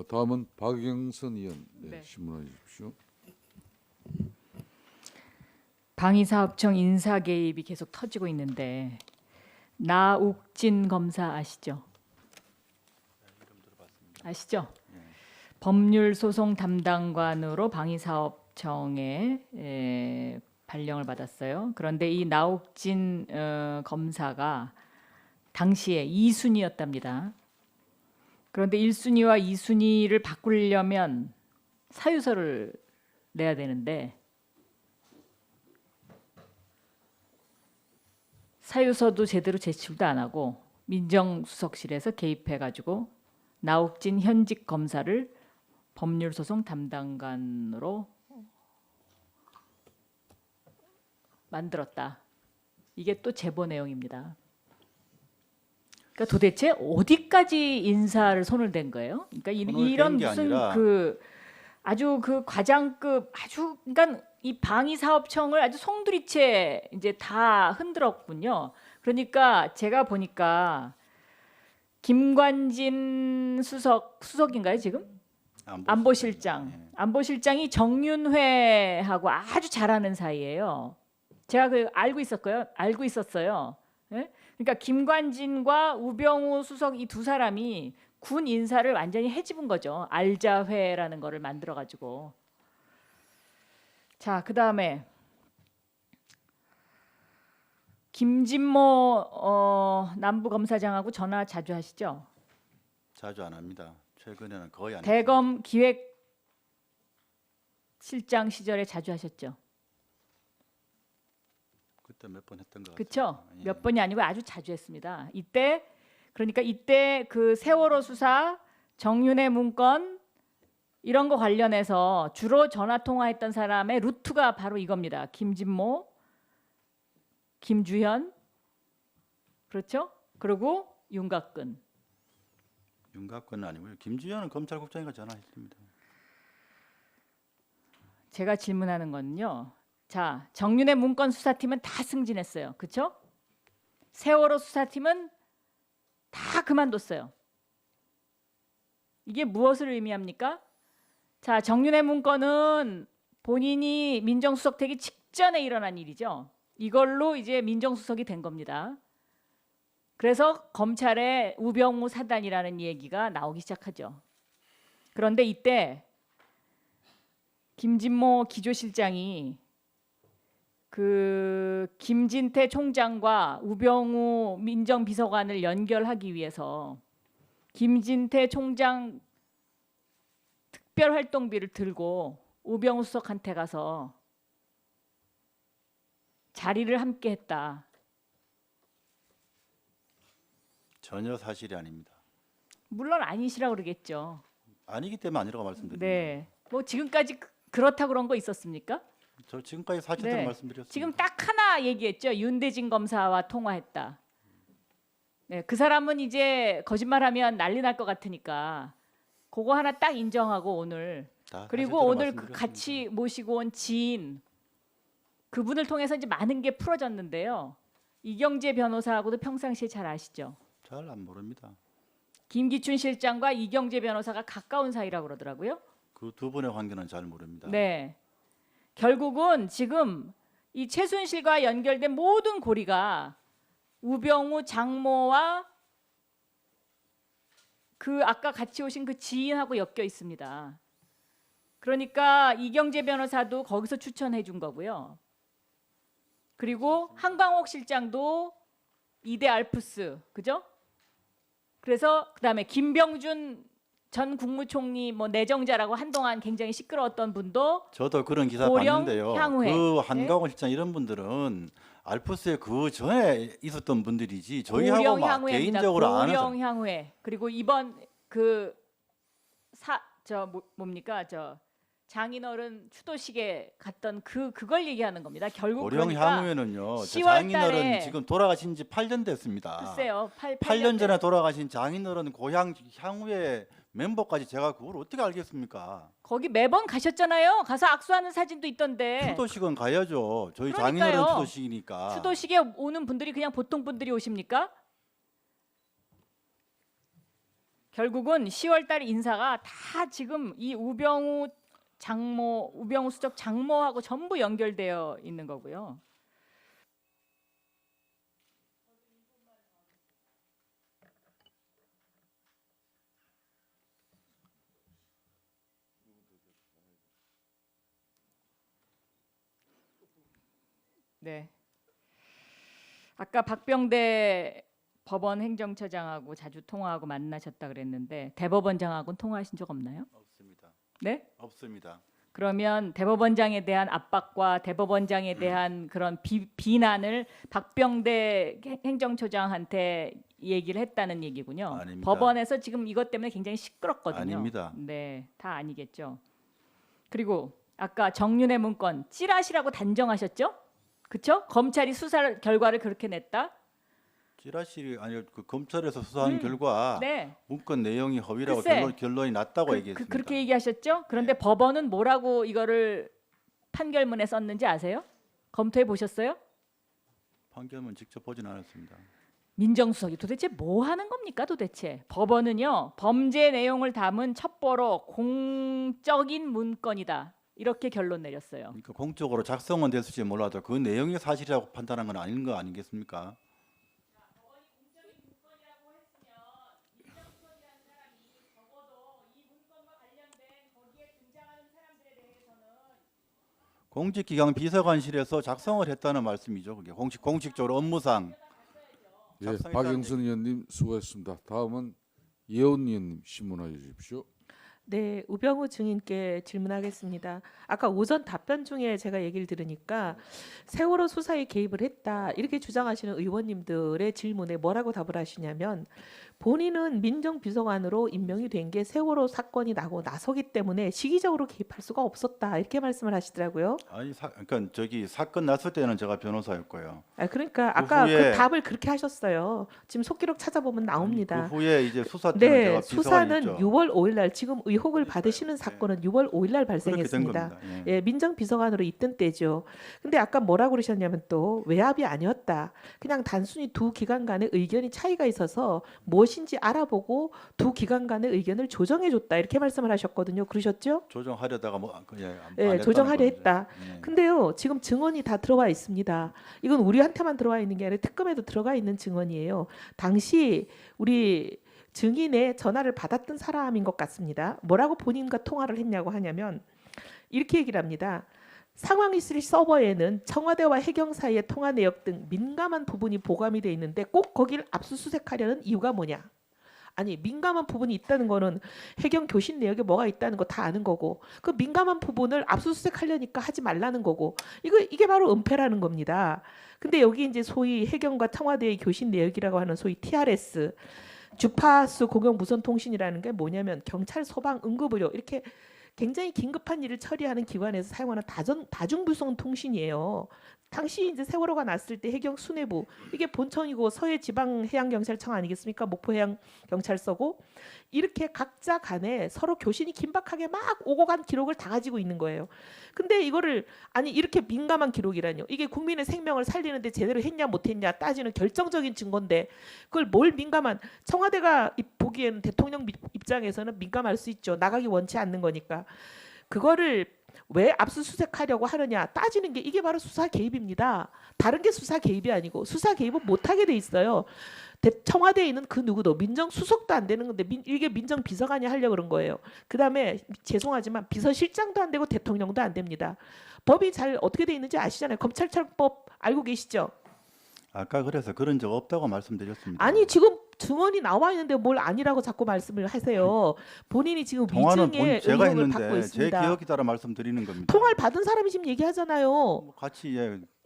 다음은 박영선 의원 네. 질문해 주십시오. 방위사업청 인사 개입이 계속 터지고 있는데 나욱진 검사 아시죠? 아시죠? 법률소송 담당관으로 방위사업청에 발령을 받았어요. 그런데 이 나욱진 검사가 당시에 2순위였답니다. 그런데 1순위와 2순위를 바꾸려면 사유서를 내야 되는데 사유서도 제대로 제출도 안 하고 민정수석실에서 개입해가지고 나욱진 현직 검사를 법률소송 담당관으로 만들었다. 이게 또 제보 내용입니다. 그러니까 도대체 어디까지 인사를 손을 댄 거예요? 그러니까 이런 무슨 그 아주 그 과장급 아주 그러니까 이 방위사업청을 아주 송두리째 이제 다 흔들었군요. 그러니까 제가 보니까 김관진 수석인가요 지금? 안보실장. 안보실장이 정윤회하고 아주 잘하는 사이예요. 제가 그 알고 있었어요. 예? 그러니까 김관진과 우병우 수석 이 두 사람이 군 인사를 완전히 해집은 거죠. 알자회라는 거를 만들어 가지고. 자, 그다음에 김진모 남부검사장하고 전화 자주 하시죠? 자주 안 합니다. 최근에는 거의 안 대검 기획실장 시절에 자주 하셨죠? 그때 몇 번 했던 것 같아요. 그렇죠? 예. 몇 번이 아니고 아주 자주 했습니다. 이때 그 세월호 수사, 정윤회 문건 이런 거 관련해서 주로 전화 통화했던 사람의 루트가 바로 이겁니다. 김진모, 김주현, 그렇죠? 그리고 윤곽근. 윤곽근은 아니고요. 김주현은 검찰국장이가 전화했습니다. 제가 질문하는 건요. 자, 정윤회 문건 수사팀은 다 승진했어요. 그렇죠? 세월호 수사팀은 다 그만뒀어요. 이게 무엇을 의미합니까? 자, 정윤회 문건은 본인이 민정수석 되기 직전에 일어난 일이죠. 이걸로 이제 민정수석이 된 겁니다. 그래서 검찰에 우병우 사단이라는 얘기가 나오기 시작하죠. 그런데 이때 김진모 기조실장이 그 김진태 총장과 우병우 민정비서관을 연결하기 위해서 김진태 총장 특별활동비를 들고 우병우 수석한테 가서 자리를 함께 했다. 전혀 사실이 아닙니다. 물론 아니시라고 그러겠죠. 아니기 때문에 아니라고 말씀드립니다. 네. 뭐 지금까지 그렇다 그런 거 있었습니까? 저 지금까지 사실대로 네. 말씀드렸습니다. 지금 딱 하나 얘기했죠. 윤대진 검사와 통화했다. 네, 그 사람은 이제 거짓말하면 난리 날 것 같으니까 그거 하나 딱 인정하고 오늘 그리고 오늘 그 같이 모시고 온 지인 그분을 통해서 이제 많은 게 풀어졌는데요. 이경재 변호사하고도 평상시에 잘 아시죠? 잘 안 모릅니다. 김기춘 실장과 이경재 변호사가 가까운 사이라고 그러더라고요. 그 두 분의 관계는 잘 모릅니다. 네. 결국은 지금 이 최순실과 연결된 모든 고리가 우병우 장모와 그 아까 같이 오신 그 지인하고 엮여 있습니다. 그러니까 이경재 변호사도 거기서 추천해 준 거고요. 그리고 한광옥 실장도 이대 알프스, 그죠? 그래서 그다음에 김병준 전 국무총리 뭐 내정자라고 한동안 굉장히 시끄러웠던 분도 저도 그런 기사 고령 봤는데요. 향후회. 그 한강원 실장 이런 분들은 알프스에 그 전에 있었던 분들이지 저희하고 막 향후회입니다. 개인적으로 아는 고령 향후회. 그리고 이번 그 뭡니까 저 장인어른 추도식에 갔던 그걸 얘기하는 겁니다. 결국 고령 그러니까 향후에는요. 10월 장인어른 달에 지금 돌아가신 지 8년 됐습니다. 글쎄요. 8년 전에 돌아가신 장인어른 고향 향후에 멤버까지 제가 그걸 어떻게 알겠습니까? 거기 매번 가셨잖아요. 가서 악수하는 사진도 있던데. 추도식은 가야죠. 저희 그러니까요. 장인어른 추도식이니까. 추도식에 오는 분들이 그냥 보통 분들이 오십니까? 결국은 10월달 인사가 다 지금 이 우병우 수석 장모하고 전부 연결되어 있는 거고요. 네. 아까 박병대 법원 행정처장하고 자주 통화하고 만나셨다 그랬는데 대법원장하고는 통화하신 적 없나요? 없습니다. 네? 없습니다. 그러면 대법원장에 대한 압박과 대법원장에 대한 그런 비난을 박병대 행정처장한테 얘기를 했다는 얘기군요. 아닙니다. 법원에서 지금 이것 때문에 굉장히 시끄럽거든요. 아닙니다. 네, 다 아니겠죠. 그리고 아까 정윤회 문건 찌라시라고 단정하셨죠? 그렇죠? 검찰이 수사 결과를 그렇게 냈다. 찌라시 아니 그 검찰에서 수사한 결과 네. 문건 내용이 허위라고 글쎄. 결론이 났다고 얘기했습니다. 그렇게 얘기하셨죠? 그런데 네. 법원은 뭐라고 이거를 판결문에 썼는지 아세요? 검토해 보셨어요? 판결문 직접 보진 않았습니다. 민정수석이 도대체 뭐 하는 겁니까 도대체? 법원은요 범죄 내용을 담은 첩보로 공적인 문건이다 이렇게 결론 내렸어요. 그러니까 공적으로 작성은 됐을지 몰라도 그 내용이 사실이라고 판단한 건 아닌 거 아니겠습니까? 공직기강 비서관실에서 작성을 했다는 말씀이죠. 그게 공식적으로 업무상. 예, 작성했다는 박영선 의원님 수고했습니다. 다음은 예원 의원님 신문해 주십시오. 네, 우병우 증인께 질문하겠습니다. 아까 오전 답변 중에 제가 얘기를 들으니까 세월호 수사에 개입을 했다 이렇게 주장하시는 의원님들의 질문에 뭐라고 답을 하시냐면 본인은 민정비서관으로 임명이 된 게 세월호 사건이 나고 나서기 때문에 시기적으로 개입할 수가 없었다 이렇게 말씀을 하시더라고요. 아니 그러니까 저기 사건 났을 때는 제가 변호사였고요. 그러니까 그 아까 후에- 그 답을 그렇게 하셨어요. 지금 속기록 찾아보면 나옵니다. 그 후에 이제 수사 때는 네, 제가 수사는 비서관이었죠. 6월 5일 날 지금 의혹을 받으시는 네. 사건은 6월 5일 날 그렇게 된 발생했습니다. 겁니다. 예, 민정비서관으로 있던 때죠. 근데 아까 뭐라고 그러셨냐면 또 외압이 아니었다. 그냥 단순히 두 기관 간의 의견이 차이가 있어서 무엇인지 알아보고 두 기관 간의 의견을 조정해줬다 이렇게 말씀을 하셨거든요. 그러셨죠? 조정하려다가 뭐 예, 안 예, 했다는 조정하려 거죠. 했다. 예. 근데요, 지금 증언이 다 들어와 있습니다. 이건 우리한테만 들어와 있는 게 아니라 특검에도 들어가 있는 증언이에요. 당시 우리 증인의 전화를 받았던 사람인 것 같습니다. 뭐라고 본인과 통화를 했냐고 하냐면 이렇게 얘기를 합니다. 상황 있을 서버에는 청와대와 해경 사이의 통화 내역 등 민감한 부분이 보관이 돼 있는데 꼭 거기를 압수수색하려는 이유가 뭐냐? 아니 민감한 부분이 있다는 거는 해경 교신 내역에 뭐가 있다는 거 다 아는 거고 그 민감한 부분을 압수수색하려니까 하지 말라는 거고 이게 바로 은폐라는 겁니다. 근데 여기 이제 소위 해경과 청와대의 교신 내역이라고 하는 소위 TRS 주파수 공영 무선 통신이라는 게 뭐냐면 경찰, 소방, 응급의료 이렇게 굉장히 긴급한 일을 처리하는 기관에서 사용하는 다중무선 통신이에요. 당시 이제 세월호가 났을 때 해경 수뇌부 이게 본청이고 서해 지방 해양 경찰청 아니겠습니까? 목포 해양 경찰서고 이렇게 각자 간에 서로 교신이 긴박하게 막 오고 간 기록을 다 가지고 있는 거예요. 근데 이거를 아니 이렇게 민감한 기록이라뇨. 이게 국민의 생명을 살리는데 제대로 했냐 못했냐 따지는 결정적인 증거인데 그걸 뭘 민감한 청와대가 보기에는 대통령 입장에서는 민감할 수 있죠. 나가기 원치 않는 거니까. 그거를 왜 압수수색하려고 하느냐 따지는 게 이게 바로 수사 개입입니다. 다른 게 수사 개입이 아니고 수사 개입은 못하게 돼 있어요. 청와대에 있는 그 누구도 민정수석도 안 되는 건데 이게 민정비서관이 하려고 그런 거예요. 그다음에 죄송하지만 비서실장도 안 되고 대통령도 안 됩니다. 법이 잘 어떻게 돼 있는지 아시잖아요. 검찰청법 알고 계시죠? 아까 그래서 그런 적 없다고 말씀드렸습니다. 아니 지금 증언이 나와 있는데 뭘 아니라고 자꾸 말씀을 하세요. 본인이 지금 통화는 위증의 제가 의혹을 받고 했는데 제 있습니다. 기억에 따라 말씀드리는 겁니다. 통화를 받은 사람이 지금 얘기하잖아요. 뭐 같이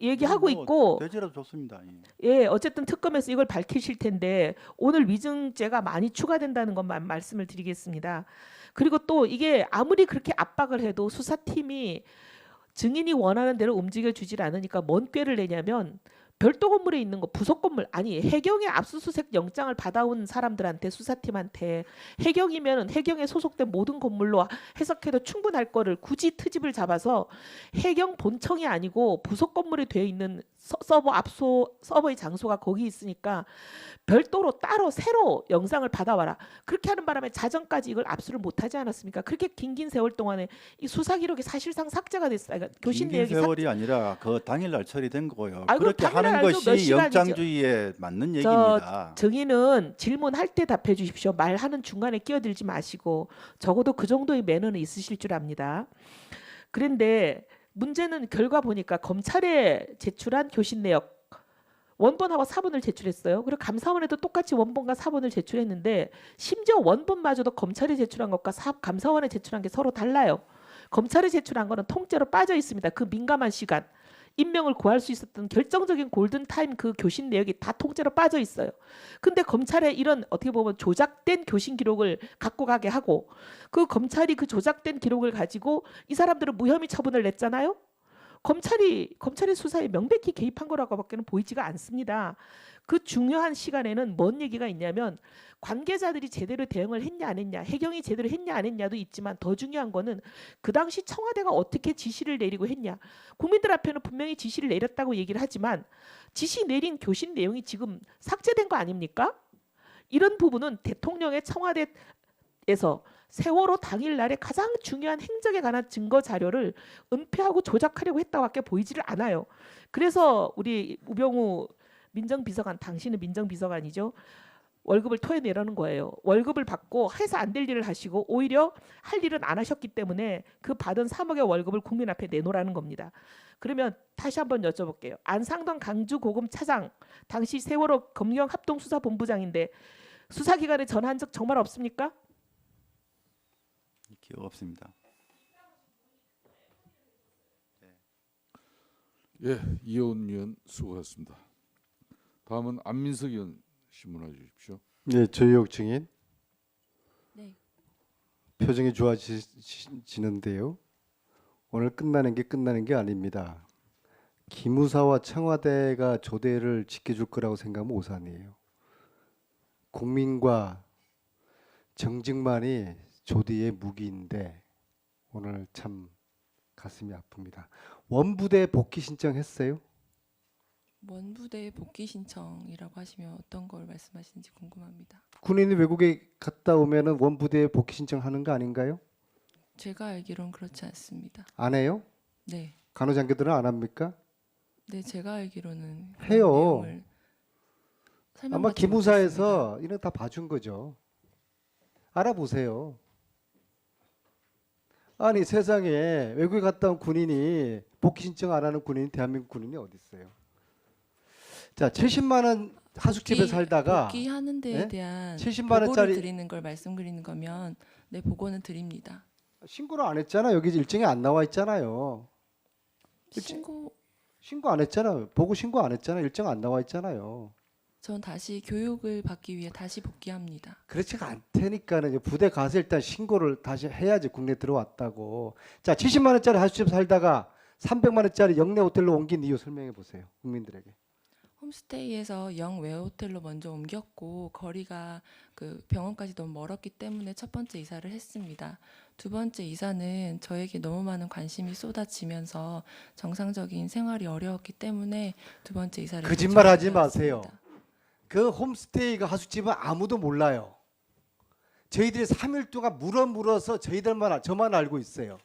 얘기하고 뭐 있고 되지라도 좋습니다. 예, 어쨌든 특검에서 이걸 밝히실 텐데 오늘 위증죄가 많이 추가된다는 것만 말씀을 드리겠습니다. 그리고 또 이게 아무리 그렇게 압박을 해도 수사팀이 증인이 원하는 대로 움직여 주질 않으니까 뭔 꾀를 내냐면 별도 건물에 있는 거 부속 건물 아니 해경의 압수수색 영장을 받아온 사람들한테 수사팀한테 해경이면은 해경에 소속된 모든 건물로 해석해도 충분할 거를 굳이 트집을 잡아서 해경 본청이 아니고 부속 건물에 되어 있는 서버 압수 서버의 장소가 거기 있으니까 별도로 따로 새로 영상을 받아와라. 그렇게 하는 바람에 자정까지 이걸 압수를 못하지 않았습니까? 그렇게 긴 세월 동안에 이 수사 기록이 사실상 삭제가 됐어요. 그러니까 교신 긴 내역이 세월이 아니라 그 당일날 처리된 거고요. 아이고, 그렇게 당일날 하는 알죠. 몇 것이 시간이죠. 영장주의에 맞는 저 얘기입니다. 증인은 질문할 때 답해 주십시오. 말하는 중간에 끼어들지 마시고 적어도 그 정도의 매너는 있으실 줄 압니다. 그런데 문제는 결과 보니까 검찰에 제출한 교신 내역 원본하고 사본을 제출했어요. 그리고 감사원에도 똑같이 원본과 사본을 제출했는데 심지어 원본마저도 검찰이 제출한 것과 감사원에 제출한 게 서로 달라요. 검찰이 제출한 거는 통째로 빠져 있습니다. 그 민감한 시간. 임명을 구할 수 있었던 결정적인 골든타임 그 교신 내역이 다 통째로 빠져 있어요. 근데 검찰에 이런 어떻게 보면 조작된 교신 기록을 갖고 가게 하고 그 검찰이 그 조작된 기록을 가지고 이 사람들은 무혐의 처분을 냈잖아요. 검찰의 수사에 명백히 개입한 거라고밖에는 보이지가 않습니다. 그 중요한 시간에는 뭔 얘기가 있냐면 관계자들이 제대로 대응을 했냐 안 했냐, 해경이 제대로 했냐 안 했냐도 있지만 더 중요한 거는 그 당시 청와대가 어떻게 지시를 내리고 했냐. 국민들 앞에는 분명히 지시를 내렸다고 얘기를 하지만 지시 내린 교신 내용이 지금 삭제된 거 아닙니까? 이런 부분은 대통령의 청와대에서 세월호 당일날에 가장 중요한 행적에 관한 증거 자료를 은폐하고 조작하려고 했다고밖에 보이지를 않아요. 그래서 우리 우병우 민정비서관, 당신은 민정비서관이죠. 월급을 토해내라는 거예요. 월급을 받고 해서 안 될 일을 하시고 오히려 할 일은 안 하셨기 때문에 그 받은 3억의 월급을 국민 앞에 내놓으라는 겁니다. 그러면 다시 한번 여쭤볼게요. 안상동 강주고검 차장, 당시 세월호 검경합동수사본부장인데 수사기관에 전화한 적 정말 없습니까? 기억 없습니다. 예, 이혜원 의원 수고하셨습니다. 다음은 안민석 의원 신문해 주십시오. 네, 조희옥 증인. 네. 표정이 좋아지는데요. 오늘 끝나는 게 아닙니다. 기무사와 청와대가 조대를 지켜줄 거라고 생각하면 오산이에요. 국민과 정직만이 조대의 무기인데 오늘 참 가슴이 아픕니다. 원부대 복귀 신청했어요? 원부대 복귀 신청이라고 하시면 어떤 걸 말씀하시는지 궁금합니다. 군인이 외국에 갔다 오면은 원부대에 복귀 신청하는 거 아닌가요? 제가 알기론 그렇지 않습니다. 안 해요? 네, 간호장교들은 안 합니까? 네 제가 알기로는 그런 해요. 내용을 아마 설명받지 기무사에서 이런 다 봐준 거죠. 알아보세요. 아니 세상에 외국에 갔다 온 군인이 복귀 신청 안 하는 군인이 대한민국 군인이 어디 있어요? 자, 70만 원 하숙집에 살다가 복귀하는 데에 네? 대한 70만 보고를 원짜리 드리는 걸 말씀드리는 거면 네 보고는 드립니다. 신고를 안 했잖아. 여기 일정에 안 나와 있잖아요. 신고 안 했잖아. 보고 신고 안 했잖아. 일정 안 나와 있잖아요. 전 다시 교육을 받기 위해 다시 복귀합니다. 그렇지가 않다니까는 부대 가서 일단 신고를 다시 해야지 국내 들어왔다고. 자, 70만 원짜리 하숙집 살다가 300만 원짜리 영내 호텔로 옮긴 이유 설명해 보세요. 국민들에게. 홈스테이에서 영외 호텔로 먼저 옮겼고 거리가 그 병원까지 너무 멀었기 때문에 첫 번째 이사를 했습니다. 두 번째 이사는 저에게 너무 많은 관심이 쏟아지면서 정상적인 생활이 어려웠기 때문에 두 번째 이사를 거짓말하지 결정하였습니다. 마세요. 그 홈스테이가 하숙집은 아무도 몰라요. 저희들이 3일 동안 물어서 저만 알고 있어요.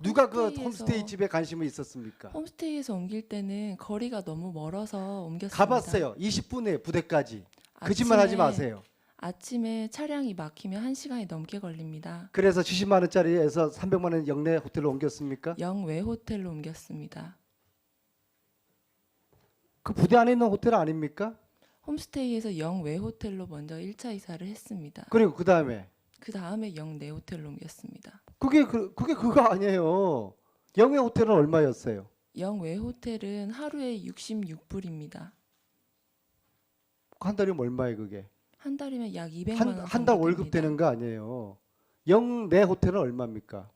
누가 그 홈스테이 집에 관심이 있었습니까? 홈스테이에서 옮길 때는 거리가 너무 멀어서 옮겼습니다. 가봤어요. 20분에 부대까지. 거짓말하지 마세요. 아침에 차량이 막히면 1시간이 넘게 걸립니다. 그래서 70만 원짜리에서 300만 원 영내 호텔로 옮겼습니까? 영외 호텔로 옮겼습니다. 그 부대 안에 있는 호텔 아닙니까? 홈스테이에서 영외 호텔로 먼저 1차 이사를 했습니다. 그리고 그 다음에 영내 호텔로 옮겼습니다. 그게 그거 아니에요. 영외 호텔은 얼마였어요? 영외 호텔은 하루에 66불입니다. 한 달이면 얼마예요 그게? 한 달이면 약 200만 원 한 달 월급 되는 거 아니에요. 영내 호텔은 얼마입니까?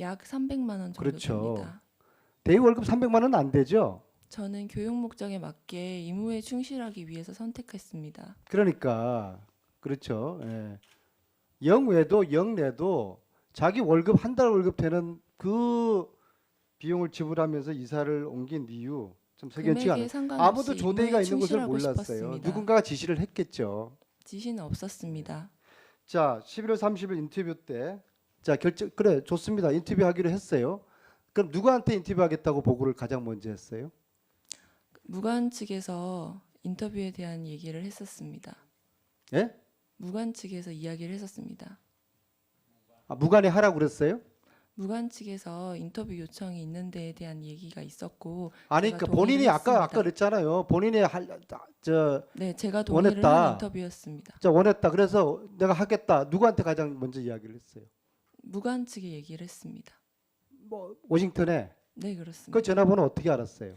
약 300만 원 정도 그렇죠. 됩니다. 대위 월급 300만 원 안 되죠? 저는 교육 목적에 맞게 임무에 충실하기 위해서 선택했습니다. 그러니까 그렇죠. 예. 영외도 영내도 자기 월급 한 달 월급 되는 그 비용을 지불하면서 이사를 옮긴 이유 좀 석연치가 않아요. 금액에 상관없이 아무도 조대기가 임무에 있는 것을 충실하고 몰랐어요. 싶었습니다. 누군가가 지시를 했겠죠. 지시는 없었습니다. 자, 11월 30일 인터뷰 때, 자 결정 그래 좋습니다. 인터뷰하기로 했어요. 그럼 누구한테 인터뷰하겠다고 보고를 가장 먼저 했어요? 무관 측에서 인터뷰에 대한 얘기를 했었습니다. 예? 무관 측에서 이야기를 했었습니다. 아, 무관이 하라고 그랬어요? 무관 측에서 인터뷰 요청이 있는 데에 대한 얘기가 있었고 아니 제가 그러니까 본인이 동의를 아까 했습니다. 그랬잖아요. 본인이 저 네, 제가 동의를 원했다. 한 인터뷰였습니다. 원했다. 그래서 내가 하겠다. 누구한테 가장 먼저 이야기를 했어요? 무관 측에 얘기를 했습니다. 뭐 워싱턴에. 네, 그렇습니다. 그 전화번호 어떻게 알았어요?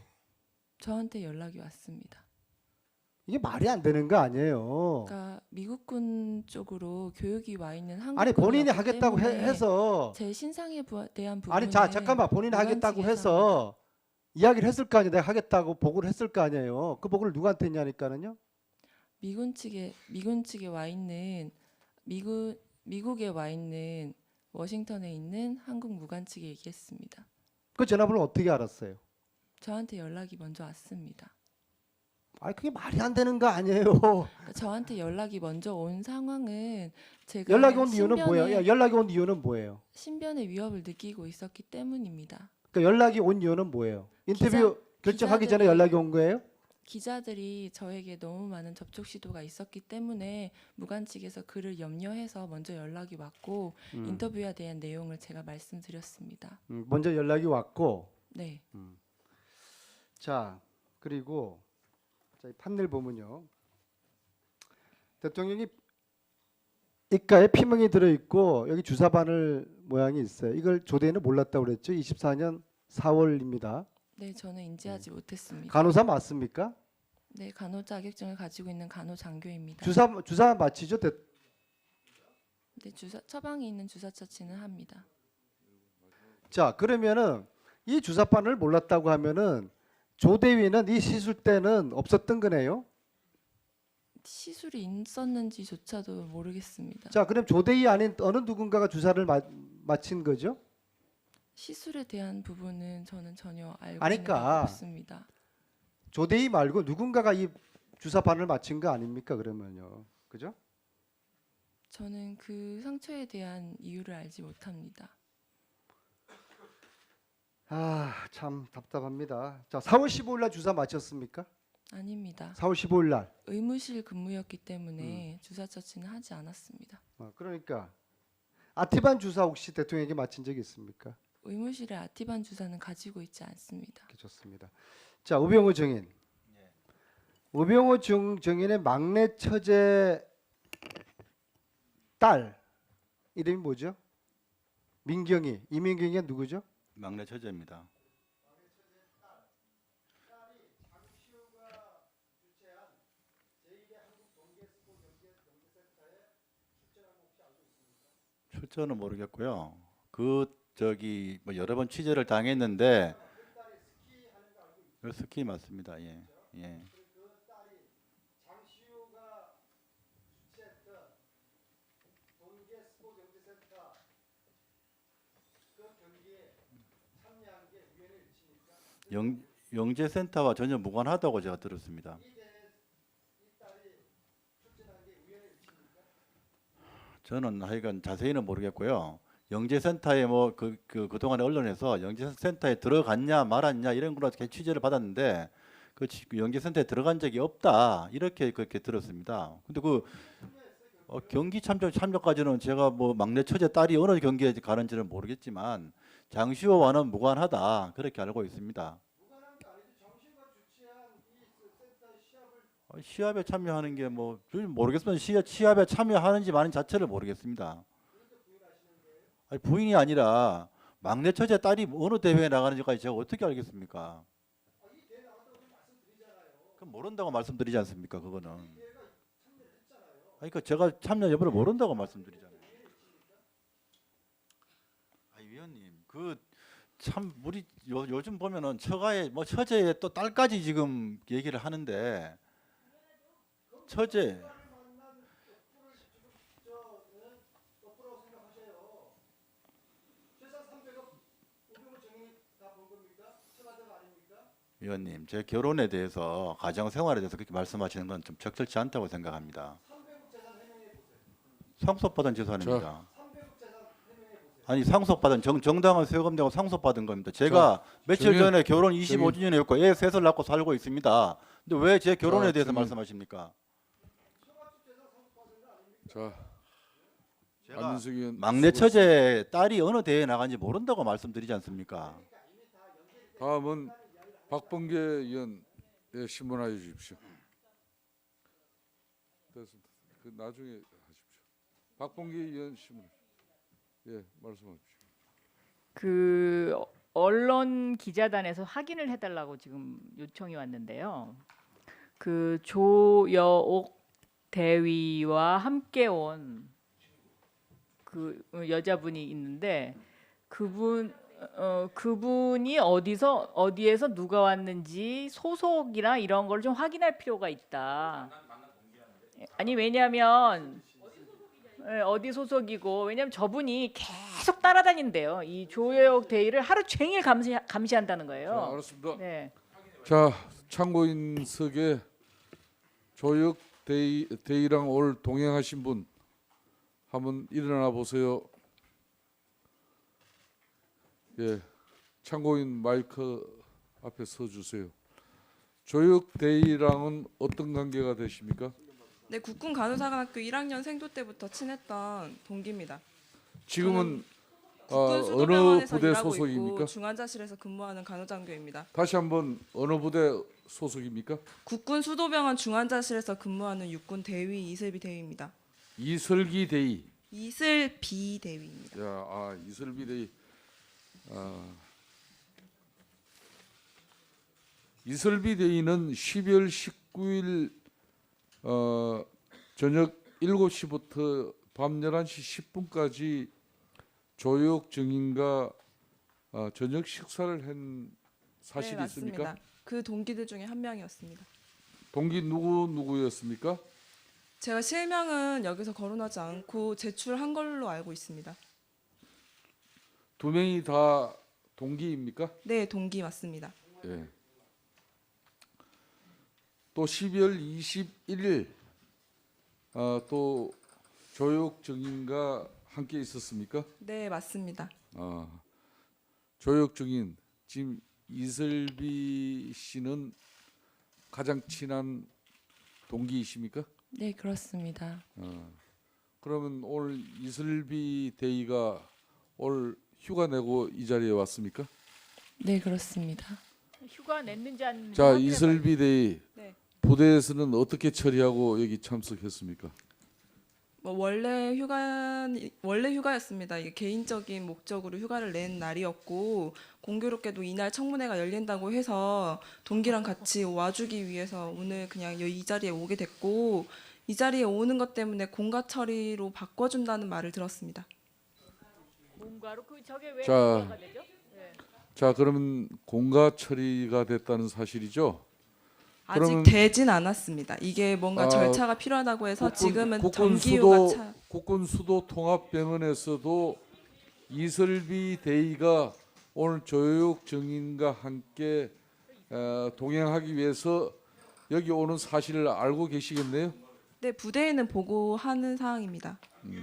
저한테 연락이 왔습니다. 이게 말이 안 되는 거 아니에요. 그러니까 미국군 쪽으로 교육이 와 있는 한국 아니 본인이 하겠다고 해서 제 신상에 대한 부분은 아니 자 잠깐만 본인이 무관 하겠다고 측에서 해서 이야기를 했을 거 아니에요. 내가 하겠다고 보고를 했을 거 아니에요. 그 보고를 누구한테 했냐니까는요. 미군 측에 와 있는 미국에 와 있는 워싱턴에 있는 한국 무관 측에 얘기했습니다. 그 전화번호 어떻게 알았어요? 저한테 연락이 먼저 왔습니다. 아니 그게 말이 안 되는 거 아니에요. 그러니까 저한테 연락이 먼저 온 상황은 제가 연락이 온 이유는 뭐예요? 야, 연락이 온 이유는 뭐예요? 신변의 위협을 느끼고 있었기 때문입니다. 그러니까 연락이 온 이유는 뭐예요? 인터뷰 결정하기 전에 기자들이- 연락이 온 거예요? 기자들이 저에게 너무 많은 접촉 시도가 있었기 때문에 무관 측에서 그를 염려해서 먼저 연락이 왔고 인터뷰에 대한 내용을 제가 말씀드렸습니다. 먼저 연락이 왔고 네. 자 그리고 자, 이 판넬 보면요. 대통령이 입가에 피멍이 들어있고 여기 주사바늘 모양이 있어요. 이걸 조대인은 몰랐다고 그랬죠. 24년 4월입니다. 네, 저는 인지하지 못했습니다. 간호사 맞습니까? 네, 간호 자격증을 가지고 있는 간호 장교입니다. 주사 맞히죠. 네, 처방이 있는 주사 처치는 합니다. 자 그러면은 이 주사바늘을 몰랐다고 하면은 조대위는 이 시술 때는 없었던 거네요. 시술이 있었는지조차도 모르겠습니다. 자 그럼 조대위 아닌 어느 누군가가 주사를 맞힌 거죠? 시술에 대한 부분은 저는 전혀 알고 아니까. 있는 바가 없습니다. 조대위 말고 누군가가 이 주사 바늘 맞힌 거 아닙니까? 그러면요, 그죠? 저는 그 상처에 대한 이유를 알지 못합니다. 아 참 답답합니다. 자 4월 15일 날 주사 맞췄습니까? 아닙니다. 4월 15일 날. 의무실 근무였기 때문에 주사 처치는 하지 않았습니다. 그러니까 아티반 주사 혹시 대통령에게 맞힌 적이 있습니까? 의무실에 아티반 주사는 가지고 있지 않습니다. 이렇게 좋습니다. 자 우병우 증인. 우병우 증인의 막내 처제 딸 이름이 뭐죠? 민경이. 이민경이가 누구죠? 막내 처제입니다. 출처는 모르겠고요. 뭐 여러 번 취재를 당했는데 스키 맞습니다. 예. 예. 영재센터와 전혀 무관하다고 제가 들었습니다. 저는 하여간 자세히는 모르겠고요. 영재센터에 뭐 그동안에 언론에서 영재센터에 들어갔냐 말았냐 이런 걸로 취재를 받았는데 그 영재센터에 들어간 적이 없다 이렇게 그렇게 들었습니다. 근데 경기 참여까지는 제가 뭐 막내 처제 딸이 어느 경기에 가는지는 모르겠지만 장시호와는 무관하다 그렇게 알고 있습니다. 시합에 참여하는 게 뭐 모르겠으면 시합에 참여하는지 마는 자체를 모르겠습니다. 아니, 부인이 아니라 막내 처제 딸이 어느 대회에 나가는지까지 제가 어떻게 알겠습니까? 그럼 모른다고 말씀드리지 않습니까? 그거는. 그러니까 제가 참여 여부를 모른다고 말씀드리잖아요. 위원님, 참 우리 요즘 보면은 처가에 뭐 처제의 또 딸까지 지금 얘기를 하는데 처제 위원님, 제 결혼에 대해서 가정 생활에 대해서 그렇게 말씀하시는 건 좀 적절치 않다고 생각합니다. 상속받은 재산입니다. 아니 상속받은 정당한 세금 내고 상속받은 겁니다. 제가 며칠 정의- 전에 결혼 25주년이었고 애 셋을 낳고 살고 있습니다. 근데 왜 제 결혼에 자, 대해서 정의- 말씀하십니까? 자, 제가 안민석 의원 막내 수고했습니다. 처제 딸이 어느 대회에 나간지 모른다고 말씀드리지 않습니까? 다음은 박범계 의원 신문하여 주십시오. 됐습니다. 그 나중에 하십시오. 박범계 의원 신문. 예, 말씀하십시오. 그 언론 기자단에서 확인을 해달라고 지금 요청이 왔는데요. 그 조여옥 대위와 함께 온 그 여자분이 있는데 그분이 어디에서 누가 왔는지 소속이나 이런 걸 좀 확인할 필요가 있다. 아니 왜냐하면 어디 소속이고 왜냐하면 저분이 계속 따라다닌대요. 이 조여옥 대위를 하루 종일 감시한다는 자, 거예요. 알았습니다. 네. 자, 참고인석에 조혁 대위랑 오늘 동행하신 분 한번 일어나 보세요. 예, 참고인 마이크 앞에 서 주세요. 조혁 대위랑은 어떤 관계가 되십니까? 네, 국군 간호사관학교 1학년 생도 때부터 친했던 동기입니다. 지금은 국군 어느 수도병원에서 부대 일하고 소속입니까? 있고 중환자실에서 근무하는 간호장교입니다. 다시 한번 어느 부대 소속입니까? 국군 수도병원 중환자실에서 근무하는 육군 대위 이슬비 대위입니다. 이설기 대위. 이슬비 대위입니다. 야, 이설비 대위. 이설비 대위는 12월 19일 저녁 7시부터 밤 11시 10분까지 조혁 증인과 저녁 식사를 한 사실이 네, 맞습니다. 있습니까? 그 동기들 중에 한 명이었습니다. 동기 누구였습니까? 제가 실명은 여기서 거론하지 않고 제출한 걸로 알고 있습니다. 두 명이 다 동기입니까? 네, 동기 맞습니다. 예. 또 12월 21일 또 조혁 증인과 함께 있었습니까? 네, 맞습니다. 조혁 증인 지금 이슬비 씨는 가장 친한 동기이십니까? 네, 그렇습니다. 그러면 오늘 이슬비 대위가 올 휴가 내고 이 자리에 왔습니까? 네, 그렇습니다. 휴가 냈는지 안 냈는지 자, 확인해 이슬비 대위 네. 부대에서는 어떻게 처리하고 여기 참석했습니까? 뭐 원래 휴가였습니다. 이게 개인적인 목적으로 휴가를 낸 날이었고 공교롭게도 이날 청문회가 열린다고 해서 동기랑 같이 와주기 위해서 오늘 그냥 이 자리에 오게 됐고 이 자리에 오는 것 때문에 공가 처리로 바꿔준다는 말을 들었습니다. 뭔가로 저게 왜 자. 공가가 되죠? 네. 자, 그러면 공가 처리가 됐다는 사실이죠? 아직 그러면- 되진 않았습니다. 이게 뭔가 아, 절차가 필요하다고 해서 지금은 국군 정기휴가 국군 수도 통합병원에서도 이설비 대위가 오늘 조혁 증인과 함께 동행하기 위해서 여기 오는 사실을 알고 계시겠네요. 네, 부대에는 보고하는 사항입니다. 이게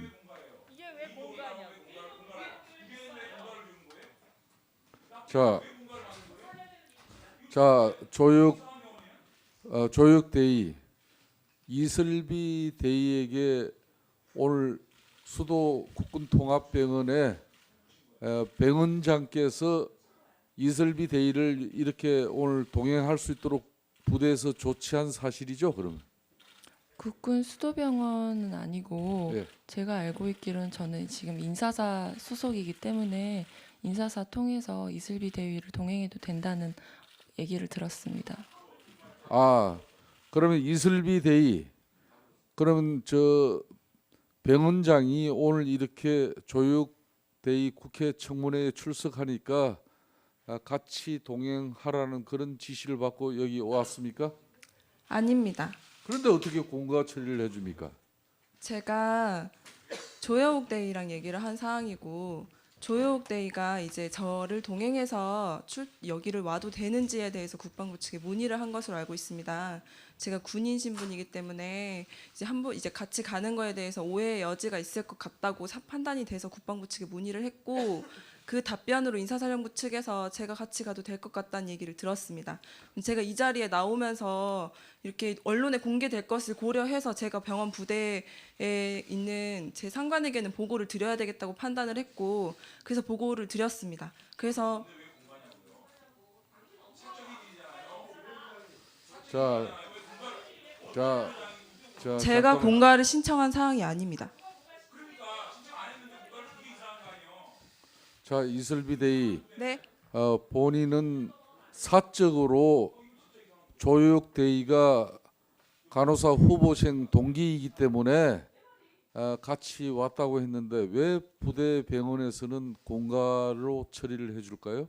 왜 공가냐고. 자, 조혁 대위 이설비 대위에게 오늘 수도 국군 통합병원에 병원장께서 이설비 대위를 이렇게 오늘 동행할 수 있도록 부대에서 조치한 사실이죠, 그러면? 국군 수도병원은 아니고 네. 제가 알고 있기로는 저는 지금 인사사 소속이기 때문에 인사사 통해서 이슬비 대위를 동행해도 된다는 얘기를 들었습니다. 그러면 이슬비 대위, 그러면 저 병원장이 오늘 이렇게 조혁 대위 국회 청문회에 출석하니까 같이 동행하라는 그런 지시를 받고 여기 왔습니까? 아닙니다. 그런데 어떻게 공가 처리를 해줍니까? 제가 조여옥 데이랑 얘기를 한 사항이고 조여옥 데이가 이제 저를 동행해서 여기를 와도 되는지에 대해서 국방부 측에 문의를 한 것으로 알고 있습니다. 제가 군인 신분이기 때문에 이제 한번 이제 같이 가는 거에 대해서 오해의 여지가 있을 것 같다고 판단이 돼서 국방부 측에 문의를 했고 그 답변으로 인사사령부 측에서 제가 같이 가도 될 것 같다는 얘기를 들었습니다. 제가 이 자리에 나오면서 이렇게 언론에 공개될 것을 고려해서 제가 병원 부대에 있는 제 상관에게는 보고를 드려야 되겠다고 판단을 했고 그래서 보고를 드렸습니다. 그래서 제가 잠깐만. 공가를 신청한 사항이 아닙니다. 자, 이슬비 대위, 네. 본인은 사적으로 조혁 대위가 간호사 후보생 동기이기 때문에 같이 왔다고 했는데 왜 부대 병원에서는 공가로 처리를 해줄까요?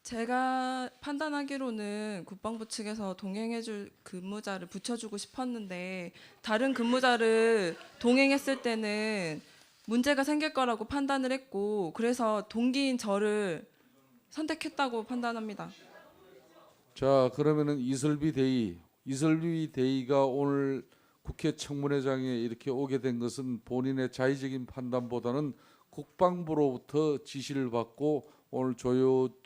제가 판단하기로는 국방부 측에서 동행해줄 근무자를 붙여주고 싶었는데 다른 근무자를 동행했을 때는 문제가 생길 거라고 판단을 했고 그래서 동기인 저를 선택했다고 판단합니다. 자, 그러면은 이슬비 대위가 오늘 국회 청문회장에 이렇게 오게 된 것은 본인의 자의적인 판단보다는 국방부로부터 지시를 받고 오늘 조혁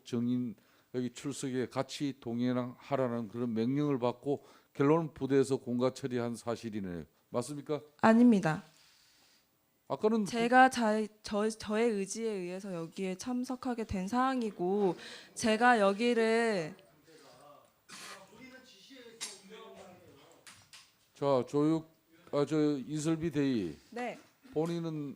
정인 여기 출석에 같이 동행하라는 그런 명령을 받고 결론은 부대에서 공가 처리한 사실이네요. 맞습니까? 아닙니다. 아까는 제가 저의 의지에 의해서 여기에 참석하게 된 사항이고 제가 여기를 자, 이슬비 대위 네. 본인은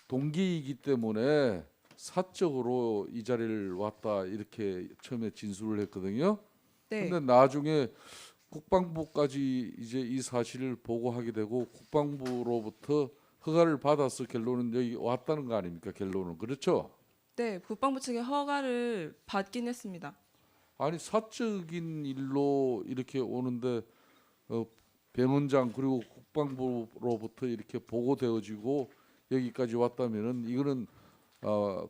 동기이기 때문에 사적으로 이 자리를 왔다 이렇게 처음에 진술을 했거든요. 네. 근데 나중에 국방부까지 이제 이 사실을 보고하게 되고 국방부로부터 허가를 받아서 결론은 여기 왔다는 거 아닙니까? 결론은 그렇죠? 네, 국방부 측의 허가를 받긴 했습니다. 아니 사적인 일로 이렇게 오는데 병원장 그리고 국방부로부터 이렇게 보고되어지고 여기까지 왔다면은 이거는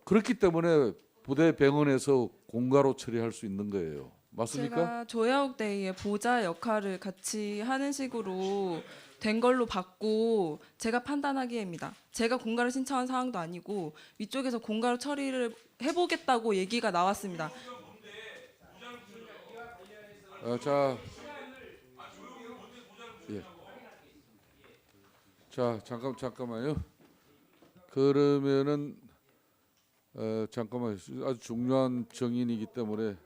그렇기 때문에 부대 병원에서 공가로 처리할 수 있는 거예요. 맞습니까? 제가 조야옥 데이의 보좌 역할을 같이 하는 식으로 된 걸로 봤고 제가 판단하기에입니다. 제가 공가를 신청한 사항도 아니고 위쪽에서 공가로 처리를 해보겠다고 얘기가 나왔습니다. 자, 잠깐만요. 그러면은 잠깐만 아주 중요한 정인이기 때문에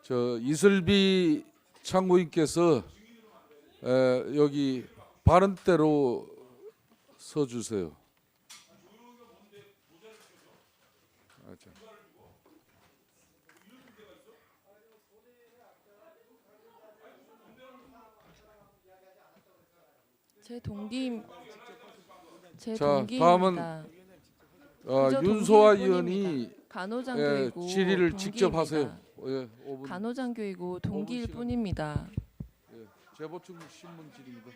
저 이슬비 참고인께서 여기 바른대로 서주세요. 제 자, 동기입니다. 그저 윤소아 동기일 의원이 뿐입니다. 간호장교이고 질의를 직접 동기입니다. 하세요. 5분. 간호장교이고 동기일 시간. 뿐입니다. 재보충 신문 질의입니다.